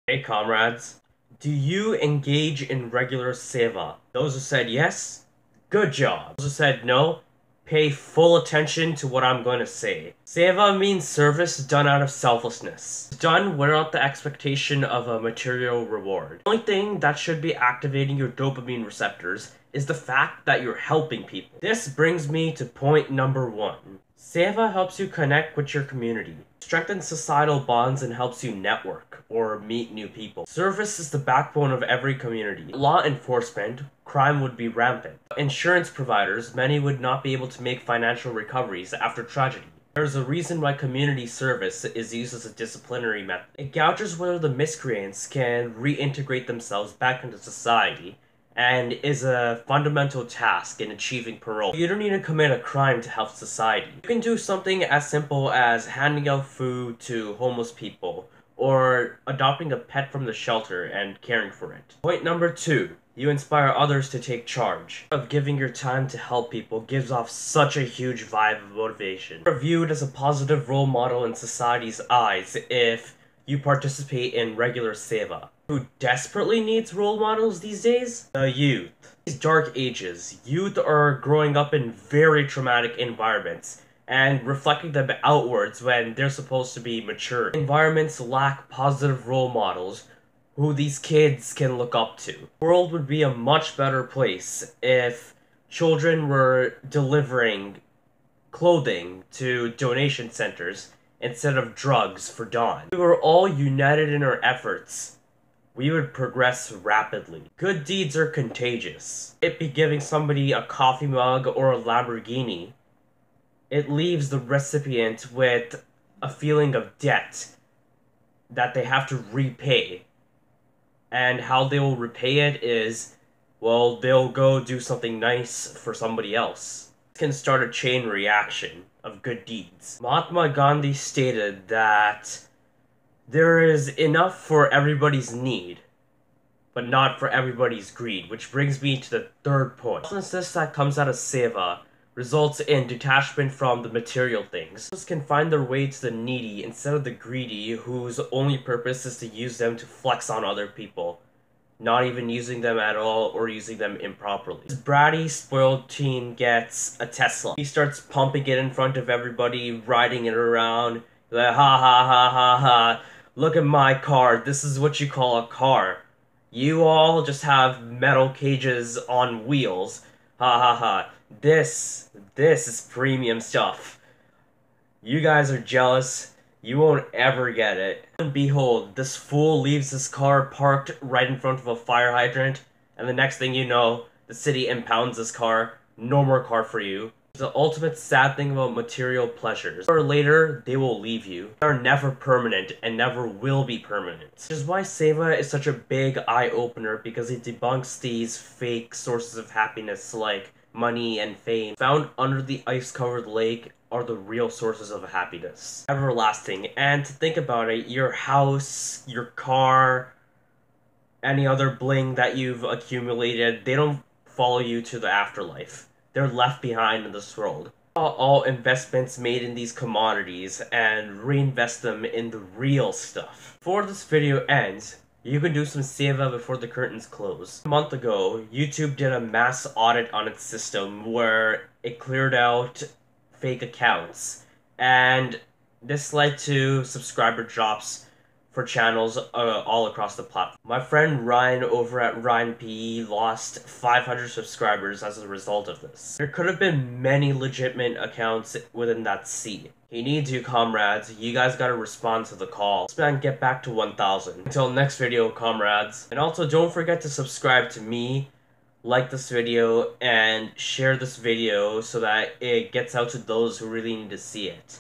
Hey comrades, do you engage in regular Seva? Those who said yes, good job. Those who said no, pay full attention to what I'm going to say. Seva means service done out of selflessness. It's done without the expectation of a material reward. The only thing that should be activating your dopamine receptors is the fact that you're helping people. This brings me to point number 1. Seva helps you connect with your community, strengthens societal bonds, and helps you network or meet new people. Service is the backbone of every community. Law enforcement, crime would be rampant. Insurance providers, many would not be able to make financial recoveries after tragedy. There's a reason why community service is used as a disciplinary method. It gauges whether the miscreants can reintegrate themselves back into society, and is a fundamental task in achieving parole. You don't need to commit a crime to help society. You can do something as simple as handing out food to homeless people, or adopting a pet from the shelter and caring for it. Point number 2. You inspire others to take charge. Of giving your time to help people gives off such a huge vibe of motivation. You're viewed as a positive role model in society's eyes if you participate in regular Seva. Who desperately needs role models these days? The youth. These dark ages, youth are growing up in very traumatic environments and reflecting them outwards when they're supposed to be mature. Environments lack positive role models who these kids can look up to. The world would be a much better place if children were delivering clothing to donation centers instead of drugs for dawn. If we were all united in our efforts, we would progress rapidly. Good deeds are contagious. It be giving somebody a coffee mug or a Lamborghini, it leaves the recipient with a feeling of debt that they have to repay. And how they will repay it is, well, they'll go do something nice for somebody else. This can start a chain reaction of good deeds. Mahatma Gandhi stated that there is enough for everybody's need, but not for everybody's greed, which brings me to the third point. Selflessness that comes out of Seva results in detachment from the material things. Those can find their way to the needy instead of the greedy, whose only purpose is to use them to flex on other people, not even using them at all or using them improperly. This bratty, spoiled teen gets a Tesla. He starts pumping it in front of everybody, riding it around, like, ha ha ha ha ha. Look at my car, this is what you call a car. You all just have metal cages on wheels. Ha ha ha. This is premium stuff. You guys are jealous. You won't ever get it. And behold, this fool leaves his car parked right in front of a fire hydrant, and the next thing you know, the city impounds his car. No more car for you. The ultimate sad thing about material pleasures. Sooner or later, they will leave you. They are never permanent and never will be permanent. Which is why Seva is such a big eye-opener, because it debunks these fake sources of happiness like money and fame. Found under the ice-covered lake are the real sources of happiness. Everlasting. And to think about it, your house, your car, any other bling that you've accumulated, they don't follow you to the afterlife. They're left behind in this world. All investments made in these commodities and reinvest them in the real stuff. Before this video ends, you can do some Seva before the curtains close. A month ago, YouTube did a mass audit on its system where it cleared out fake accounts, and this led to subscriber drops for channels all across the platform. My friend Ryan over at Ryan PE lost 500 subscribers as a result of this. There could have been many legitimate accounts within that sea. He needs you, comrades. You guys gotta respond to the call. Let's man get back to 1,000. Until next video, comrades. And also don't forget to subscribe to me, like this video, and share this video so that it gets out to those who really need to see it.